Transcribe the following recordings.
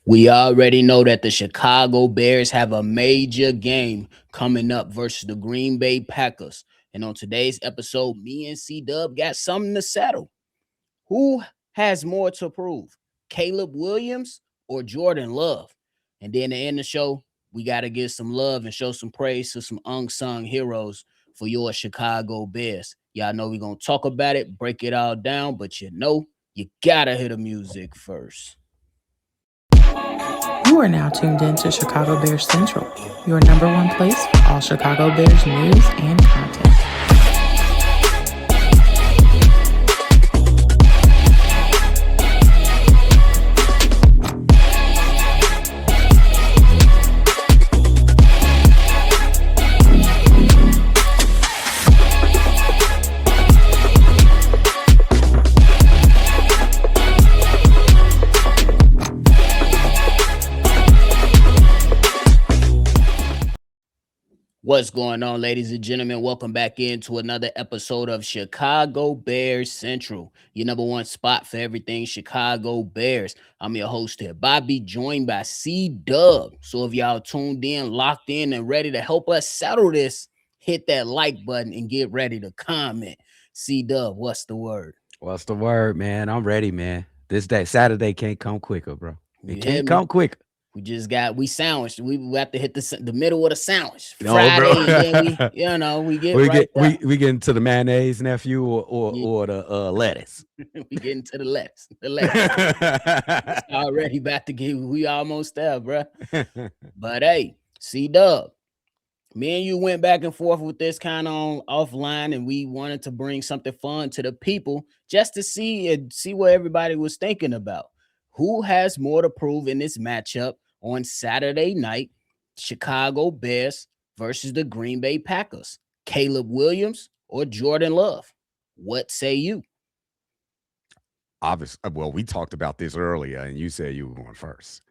We already know that the Chicago Bears have a major game coming up versus the Green Bay Packers. And on today's episode, me and C-Dubb got something to settle. Who has more to prove? Caleb Williams or Jordan Love? And then to end the show, we got to give some love and show some praise to some unsung heroes for your Chicago Bears. Y'all know we're going to talk about it, break it all down, but you got to hear the music first. You are now tuned in to Chicago Bears Central, your number one place for all Chicago Bears news and content. What's going on, ladies and gentlemen? Welcome back into another episode of Chicago Bears Central, your number one spot for everything Chicago Bears. I'm your host here, Bobby, joined by C-Dubb. So if y'all tuned in, locked in, and ready to help us settle this, hit that like button and get ready to comment. C-Dubb, what's the word? What's the word, man? I'm ready, man. This day, Saturday can't come quicker, bro. You It hear can't me? come quicker. We sandwiched. We have to hit the middle of the sandwich. No, Friday, bro. and then we get we right get there. we get into the mayonnaise, nephew, Yeah. or the lettuce. We get into the lettuce. The lettuce. It's already about to get. We almost there, bro. But hey, C-Dubb, me and you went back and forth with this kind of on offline, and we wanted to bring something fun to the people just to see what everybody was thinking about. Who has more to prove in this matchup on Saturday night? Chicago Bears versus the Green Bay Packers. Caleb Williams or Jordan Love? What say you? Obviously, well, we talked about this earlier, and you said you were going first.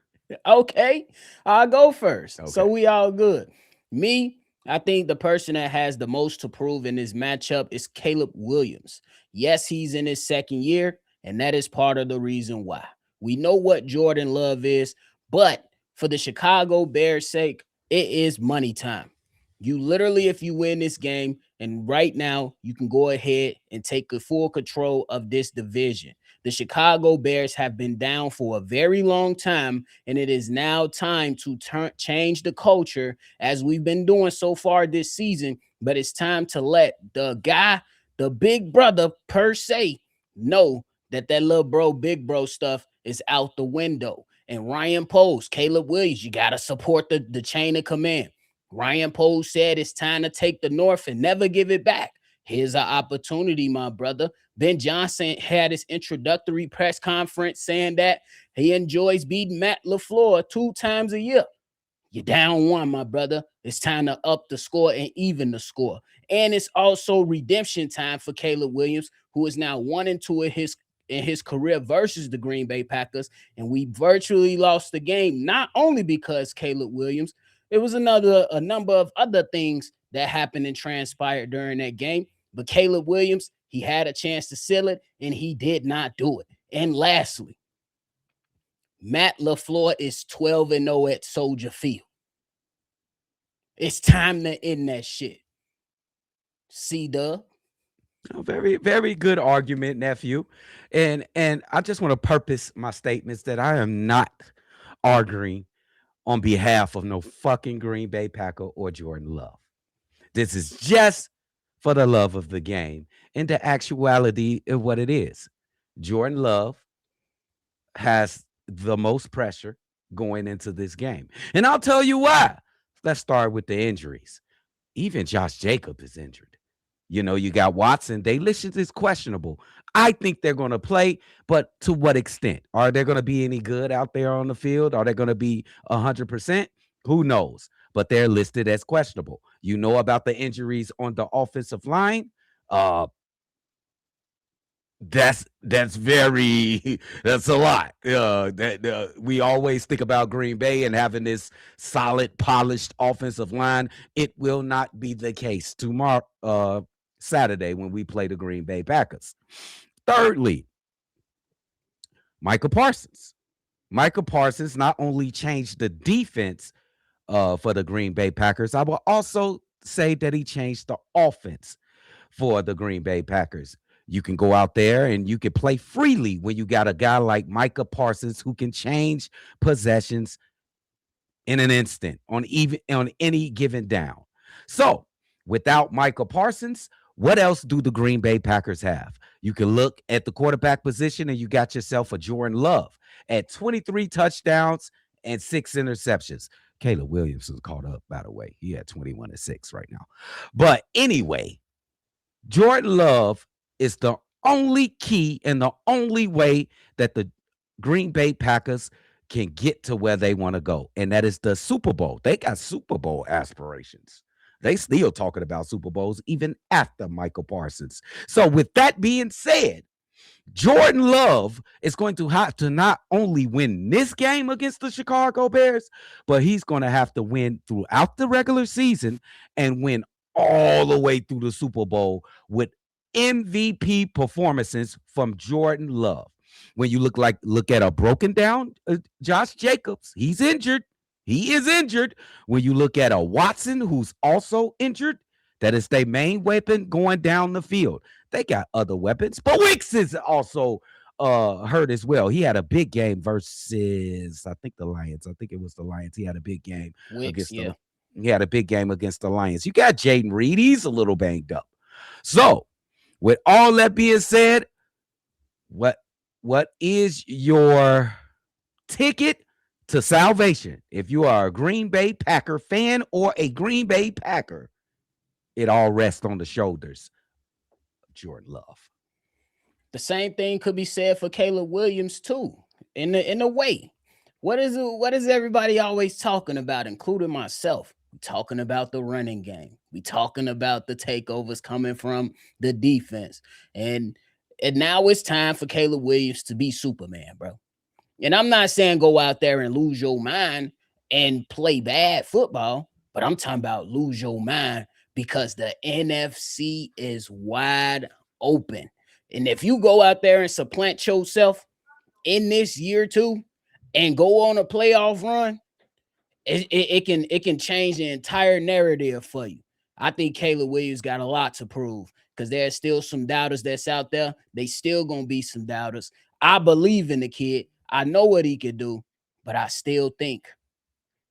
Okay, I'll go first. So Okay. we all good. Me, I think the person that has the most to prove in this matchup is Caleb Williams. Yes, he's in his second year, and that is part of the reason why. We know what Jordan Love is, but for the Chicago Bears' sake, it is money time. You literally, if you win this game, and right now, you can go ahead and take full control of this division. The Chicago Bears have been down for a very long time, and it is now time to change the culture as we've been doing so far this season. But it's time to let the big brother per se, know that little bro, big bro stuff is out the window. And Ryan Poles, Caleb Williams, you got to support the chain of command. Ryan Poles said it's time to take the North and never give it back. Here's an opportunity, my brother. Ben Johnson had his introductory press conference saying that he enjoys beating Matt LaFleur 2 times a year. You're down 1, my brother. It's time to up the score and even the score. And it's also redemption time for Caleb Williams, who is now 1-2 in his career versus the Green Bay Packers. And we virtually lost the game, not only because Caleb Williams, it was a number of other things that happened and transpired during that game. But Caleb Williams, he had a chance to seal it, and he did not do it. And lastly, Matt LaFleur is 12-0 at Soldier Field. It's time to end that shit. C-Dubb. Very, very good argument, nephew. And I just want to purpose my statements that I am not arguing on behalf of no fucking Green Bay Packer or Jordan Love. This is just for the love of the game and the actuality of what it is. Jordan Love has the most pressure going into this game. And I'll tell you why. Let's start with the injuries. Even Josh Jacobs is injured. You know, you got Watson. They listed as questionable. I think they're going to play, but to what extent? Are there going to be any good out there on the field? Are they going to be 100%? Who knows? But they're listed as questionable. You know about the injuries on the offensive line. That's a lot. We always think about Green Bay and having this solid, polished offensive line. It will not be the case tomorrow, Saturday, when we play the Green Bay Packers. Thirdly, Micah Parsons. Micah Parsons not only changed the defense for the Green Bay Packers, I will also say that he changed the offense for the Green Bay Packers. You can go out there and you can play freely when you got a guy like Micah Parsons who can change possessions in an instant on any given down. So, without Micah Parsons, what else do the Green Bay Packers have? You can look at the quarterback position and you got yourself a Jordan Love at 23 touchdowns and 6 interceptions. Caleb Williams is caught up, by the way. He had 21 and 6 right now. But anyway, Jordan Love is the only key and the only way that the Green Bay Packers can get to where they want to go, and that is the Super Bowl. They got Super Bowl aspirations. They still talking about Super Bowls even after Michael Parsons. So with that being said, Jordan Love is going to have to not only win this game against the Chicago Bears, but he's going to have to win throughout the regular season and win all the way through the Super Bowl with MVP performances from Jordan Love. When you look at a broken down Josh Jacobs, he's injured. He is injured. When you look at a Watson who's also injured, that is their main weapon going down the field. They got other weapons, but Wicks is also hurt as well. He had a big game versus, I think, the Lions. I think it was the Lions. He had a big game Wicks, against he had a big game against the Lions. You got Jaden Reed. He's a little banged up. So, with all that being said, what is your ticket to salvation? If you are a Green Bay Packer fan or a Green Bay Packer, it all rests on the shoulders of Jordan Love. The same thing could be said for Caleb Williams too. In a way, what is everybody always talking about, including myself? We talking about the running game. We talking about the takeovers coming from the defense, and now it's time for Caleb Williams to be Superman, bro. And I'm not saying go out there and lose your mind and play bad football, but I'm talking about lose your mind because the NFC is wide open. And if you go out there and supplant yourself in this year too and go on a playoff run, it can change the entire narrative for you. I think Caleb Williams got a lot to prove because there's still some doubters that's out there. They still gonna be some doubters. I believe in the kid. I know what he can do, but I still think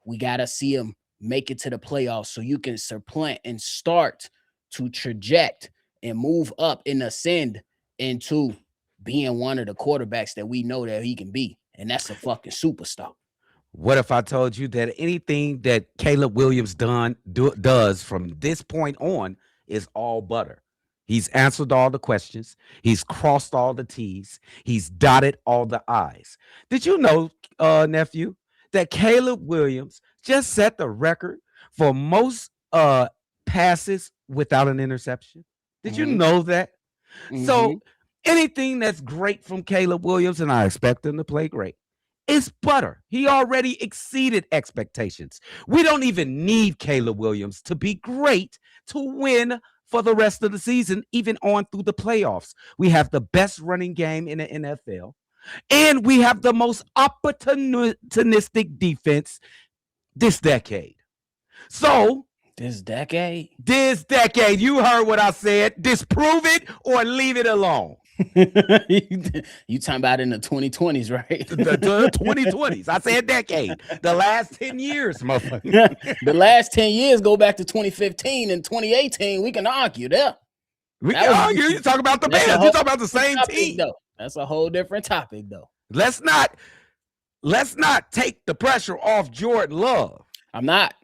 we gotta see him make it to the playoffs so you can supplant and start to traject and move up and ascend into being one of the quarterbacks that we know that he can be, and that's a fucking superstar. What if I told you that anything that Caleb Williams does from this point on is all butter? He's answered all the questions. He's crossed all the T's. He's dotted all the I's. Did you know, nephew, that Caleb Williams just set the record for most passes without an interception? Did you know that? So anything that's great from Caleb Williams, and I expect him to play great, it's butter. He already exceeded expectations. We don't even need Caleb Williams to be great to win for the rest of the season, even on through the playoffs. We have the best running game in the NFL, and we have the most opportunistic defense this decade. So, This decade, you heard what I said. Disprove it or leave it alone. you talking about in the 2020s, right? The 2020s. I said decade. The last 10 years, motherfucker. The last 10 years go back to 2015 and 2018. We can argue there. We can argue. You talk about the Bears. You talk about the same team. Though. That's a whole different topic, though. Let's not take the pressure off Jordan Love. I'm not.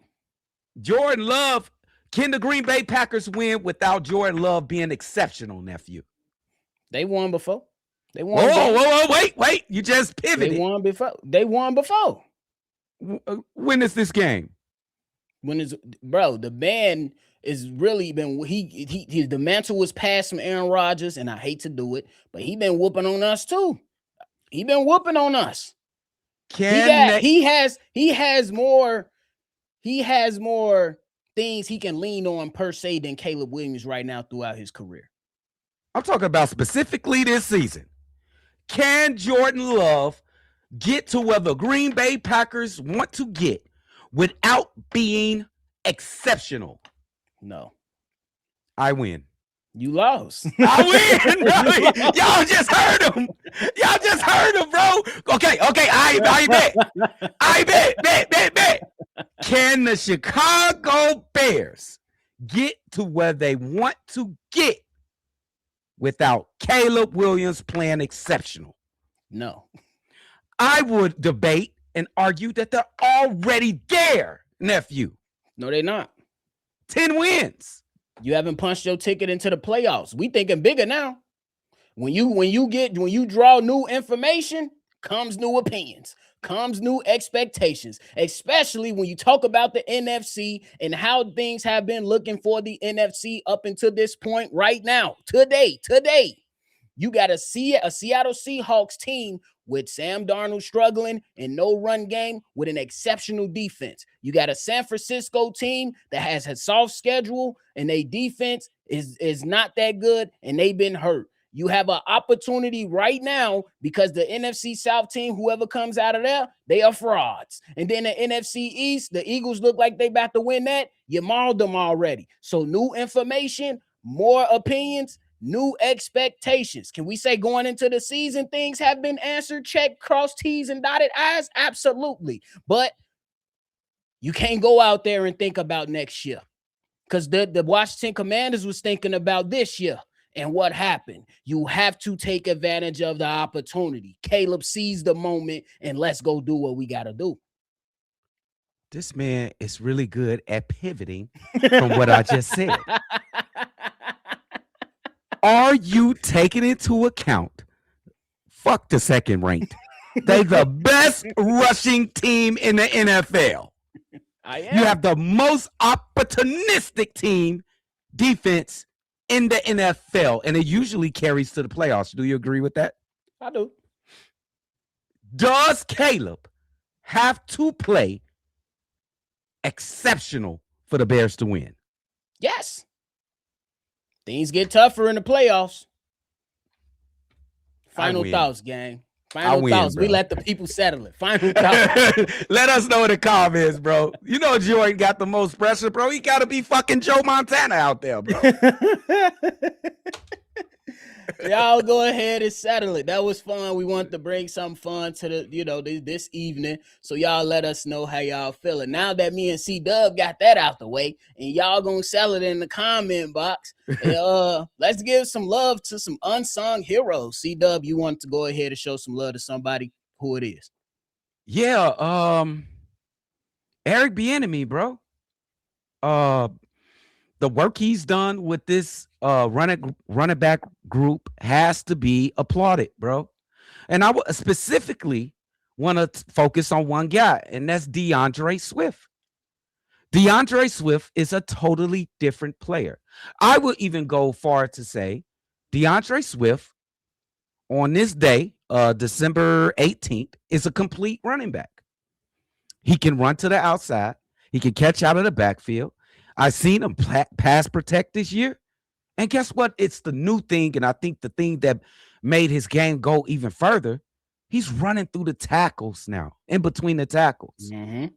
Jordan Love, can the Green Bay Packers win without Jordan Love being exceptional, nephew? They won before. They won. Whoa, wait. You just pivoted. They won before. When is this game? Bro, the man is really been the mantle was passed from Aaron Rodgers, and I hate to do it, but he been whooping on us too. He been whooping on us. He has more things he can lean on per se than Caleb Williams right now throughout his career. I'm talking about specifically this season. Can Jordan Love get to where the Green Bay Packers want to get without being exceptional? No. I win. You lost. I win, bro. Y'all just heard him. Y'all just heard him, bro. Okay. I bet. Can the Chicago Bears get to where they want to get without Caleb Williams playing exceptional? No. I would debate and argue that they're already there, nephew. No, they're not. 10 wins. You haven't punched your ticket into the playoffs. We thinking bigger now. When you draw new information, comes new opinions, comes new expectations, especially when you talk about the NFC and how things have been looking for the NFC up until this point right now. Today. You got a Seattle Seahawks team with Sam Darnold struggling and no run game with an exceptional defense. You got a San Francisco team that has a soft schedule and their defense is not that good and they've been hurt. You have an opportunity right now because the NFC South team, whoever comes out of there, they are frauds. And then the NFC East, the Eagles look like they about to win that. You mauled them already. So new information, more opinions, new expectations. Can we say going into the season, things have been answered, checked, crossed T's and dotted I's? Absolutely. But you can't go out there and think about next year because the Washington Commanders was thinking about this year. And what happened? You have to take advantage of the opportunity. Caleb seized the moment and let's go do what we got to do. This man is really good at pivoting from what I just said. Are you taking into account? Fuck the second ranked. They're the best rushing team in the NFL. I am. You have the most opportunistic team defense in the NFL, and it usually carries to the playoffs. Do you agree with that? I do. Does Caleb have to play exceptional for the Bears to win? Yes. Things get tougher in the playoffs. Final thoughts, gang. Final thoughts. Bro. We let the people settle it. Final thoughts. Let us know in the comments, bro. You know Jordan got the most pressure, bro. He got to be fucking Joe Montana out there, bro. Y'all go ahead and settle it. That was fun. We want to bring some fun to the, this evening. So y'all let us know how y'all feeling. Now that me and C-Dubb got that out the way, and y'all gonna sell it in the comment box. Let's give some love to some unsung heroes. C-Dubb, you want to go ahead and show some love to somebody who it is? Yeah, Eric Bieniemy, bro. The work he's done with this running back group has to be applauded, bro. And I would specifically want to focus on one guy, and that's DeAndre Swift. DeAndre Swift is a totally different player. I would even go far to say DeAndre Swift on this day, December 18th, is a complete running back. He can run to the outside. He can catch out of the backfield. I've seen him pass protect this year. And guess what? It's the new thing. And I think the thing that made his game go even further, he's running through the tackles now, in between the tackles. Mm-hmm.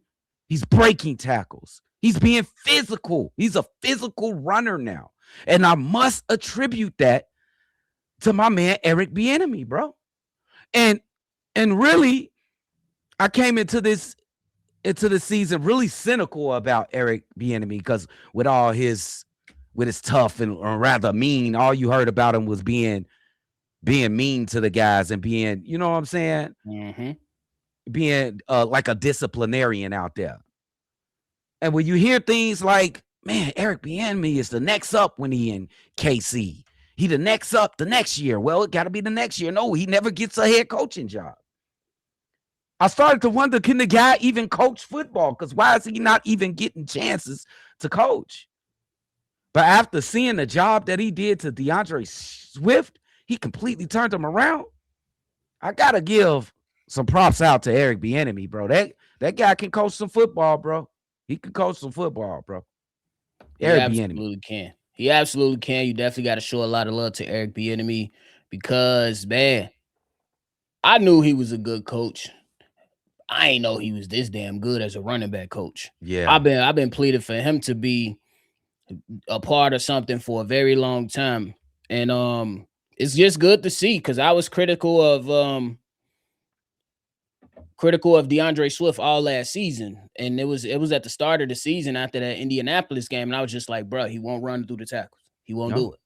He's breaking tackles. He's being physical. He's a physical runner now. And I must attribute that to my man, Eric Bieniemy, bro. And really, I came into the season really cynical about Eric Bieniemy because with his tough and rather mean, all you heard about him was being mean to the guys and being, you know what I'm saying? Mm-hmm. Being like a disciplinarian out there. And when you hear things like, man, Eric Bieniemy is the next up when he in KC. He the next up the next year. Well, it got to be the next year. No, he never gets a head coaching job. I started to wonder, can the guy even coach football? Because why is he not even getting chances to coach? But after seeing the job that he did to DeAndre Swift, he completely turned him around. I got to give some props out to Eric Bieniemy, bro. That guy can coach some football, bro. He can coach some football, bro. Eric Bieniemy. He absolutely can. You definitely got to show a lot of love to Eric Bieniemy because, man, I knew he was a good coach. I ain't know he was this damn good as a running back coach. Yeah. I've been pleading for him to be a part of something for a very long time. And it's just good to see because I was critical of DeAndre Swift all last season. And it was at the start of the season after that Indianapolis game. And I was just like, bro, he won't run through the tackles. He won't No. do it.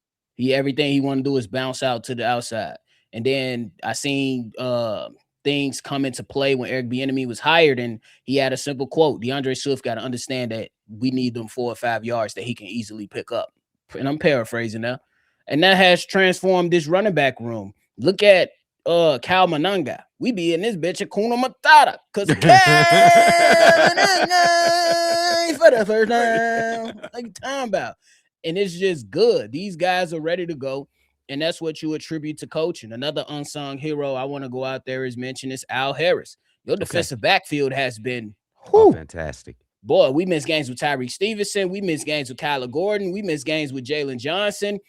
Everything he want to do is bounce out to the outside. And then I seen things come into play when Eric Bieniemy was hired, and he had a simple quote: DeAndre Swift got to understand that we need them 4 or 5 yards that he can easily pick up. And I'm paraphrasing now. And that has transformed this running back room. Look at Cal Mananga. We be in this bitch at Kuna Matata. Cause Cal for the first time. Like time about. And it's just good. These guys are ready to go. And that's what you attribute to coaching. Another unsung hero I want to go out there is mention is Al Harris. Your defensive backfield has been fantastic. Boy, we missed games with Tyreek Stevenson. We missed games with Kyler Gordon. We missed games with Jalen Johnson.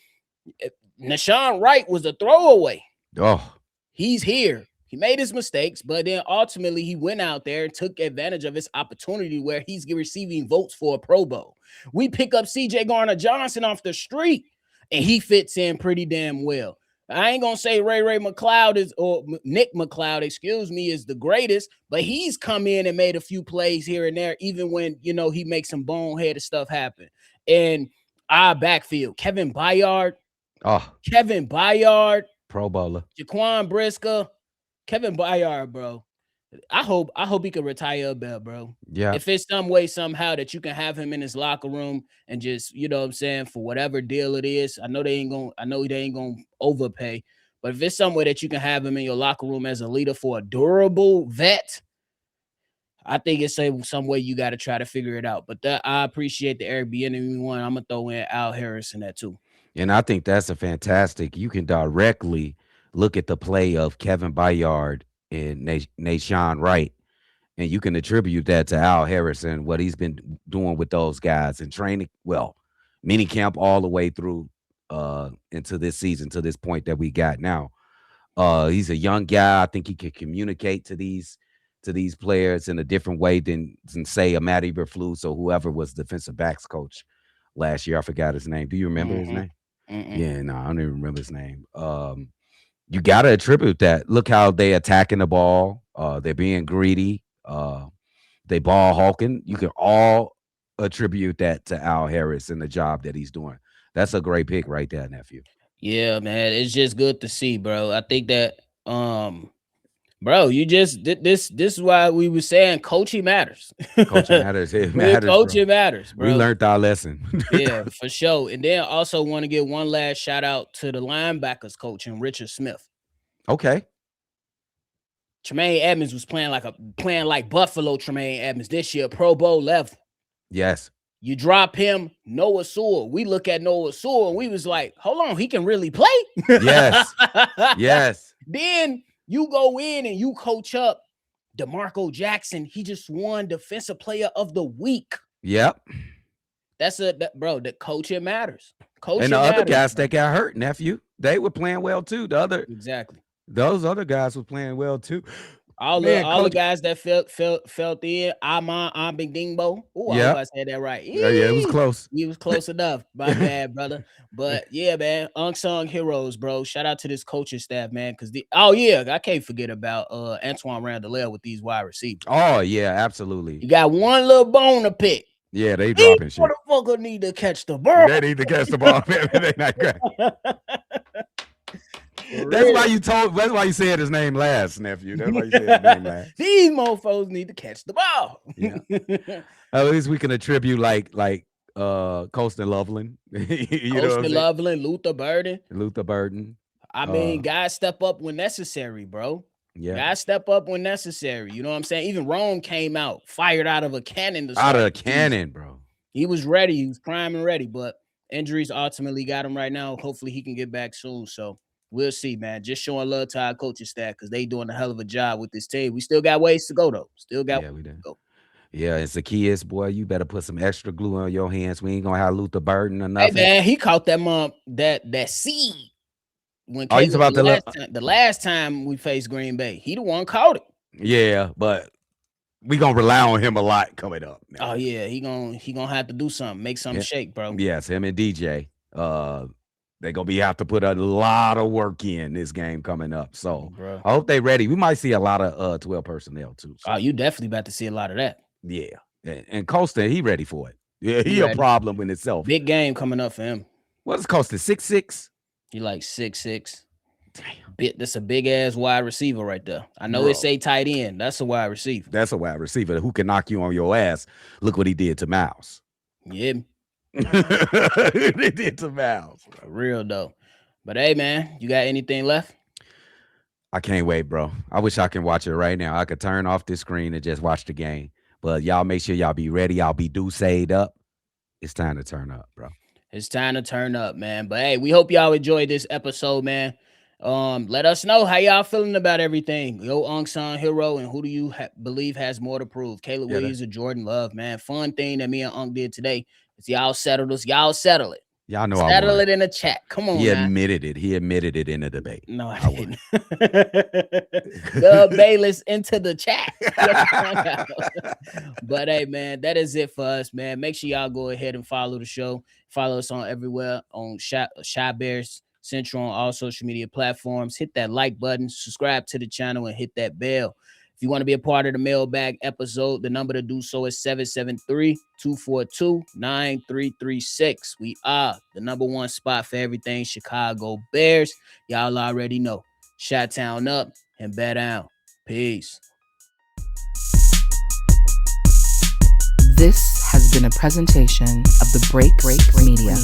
Nashawn Wright was a throwaway. Oh, he's here. He made his mistakes, but then ultimately he went out there and took advantage of his opportunity where he's receiving votes for a Pro Bowl. We pick up CJ Garner-Johnson off the street, and he fits in pretty damn well. I ain't going to say Ray McLeod or Nick McLeod, excuse me, is the greatest, but he's come in and made a few plays here and there, even when, he makes some boneheaded stuff happen. And our backfield, Kevin Byard, Pro Bowler, Jaquan Brisker, Kevin Byard, bro. I hope he can retire a belt, bro. Yeah. If it's some way, somehow that you can have him in his locker room and just, you know what I'm saying, for whatever deal it is. I know they ain't gonna overpay, but if it's some way that you can have him in your locker room as a leader for a durable vet, I think it's some way you got to try to figure it out. But I appreciate the Eric Bieniemy one. I'm gonna throw in Al Harris in that too. And I think that's a fantastic. You can directly look at the play of Kevin Byard and Nashawn Wright, and you can attribute that to Al Harris and what he's been doing with those guys and training. Well, mini camp all the way through into this season, to this point that we got now. He's a young guy. I think he can communicate to these players in a different way than say a Matt Eberflus or whoever was defensive backs coach last year. I forgot his name. Do you remember his name? Yeah, no, I don't even remember his name. You got to attribute that. Look how they attacking the ball. They're being greedy. They ball hawking. You can all attribute that to Al Harris and the job that he's doing. That's a great pick right there, nephew. Yeah, man. It's just good to see, bro. I think that, bro, you just this is why we were saying coaching matters. Coaching matters. It matters. Coaching matters, bro. We learned our lesson. Yeah, for sure. And then also want to give one last shout out to the linebackers coach and Richard Smith. Okay. Tremaine Edmonds was playing like Buffalo Tremaine Edmonds this year, Pro Bowl level. Yes. You drop him, Noah Sewell. We look at Noah Sewell and we was like, hold on, he can really play? Yes. Yes. Then you go in and you coach up DeMarco Jackson. He just won Defensive Player of the Week. Yep. Bro, the coaching matters. And the other guys that got hurt, nephew, they were playing well too. Exactly. Those other guys were playing well too. All the guys that felt in, I'm Big Dingbo. Oh, I hope I said that right. Yeah, it was close. He was close enough. My bad, brother. But yeah, man, unsung heroes, bro. Shout out to this coaching staff, man. Because I can't forget about Antoine Randall with these wide receivers. Oh yeah, absolutely. You got one little bone to pick. Yeah, they dropping shit. Motherfucker need to catch the ball. They need to catch the ball. They not great. That's why you said his name last, nephew. That's why you said his name last. These mofos need to catch the ball. Yeah. At least we can attribute like Colston Loveland. Colston Loveland, Luther Burden. I mean, guys step up when necessary, bro. Yeah. Guys step up when necessary. You know what I'm saying? Even Rome came out, fired out of a cannon. Bro. He was ready. He was prime and ready, but injuries ultimately got him right now. Hopefully he can get back soon. So we'll see, man. Just showing love to our coaching staff because they doing a hell of a job with this team. We still got ways to go, though. Still got ways to go. Yeah, it's the kids, boy. You better put some extra glue on your hands. We ain't gonna have Luther Burden or nothing. Hey, man, he caught that seed. When you about the last time we faced Green Bay, he the one caught it. Yeah, but We gonna rely on him a lot coming up. Oh yeah, he gonna have to do something, make something Yeah. shake, bro. Yes, him and DJ. They gonna have to put a lot of work in this game coming up. So Bro. I hope they ready. We might see a lot of 12 personnel too. So, Oh, you definitely about to see a lot of that. yeah. And Costa, he ready for it. Yeah, He he a ready. problem in itself. Big game coming up for him. What's Costa? 6'6"? He like 6'6". Damn. That's a big ass wide receiver right there. I know it's a tight end. That's a wide receiver. That's a wide receiver who can knock you on your ass. Look what he did to Miles. Yeah. They did to Miles. For real though. But hey, man, you got anything left? I can't wait, bro. I wish I can watch it right now. I could turn off this screen and just watch the game. But y'all make sure y'all be ready. Y'all be sayed up. It's time to turn up, bro. It's time to turn up, man. But hey, we hope y'all enjoyed this episode, man. Let us know how y'all feeling about everything. Yo, Unsung hero, and who do you believe has more to prove? Caleb Williams or Jordan Love, man. Fun thing that me and Unk did today is y'all settled us. Y'all settle it. Y'all know settle I won. it in the chat. Come on, he now. admitted it. He admitted it in the debate. No, I didn't. The Bayless into the chat. But hey, man, that is it for us, man. Make sure y'all go ahead and follow the show. Follow us on everywhere on Shy Bears Central on all social media platforms. Hit that like button, subscribe to the channel, and hit that bell. If you want to be a part of the mailbag episode, the number to do so is 773-242-9336. We are the number one spot for everything Chicago Bears. Y'all already know. Chi-Town up and bet down. Peace. This has been a presentation of the Break Media.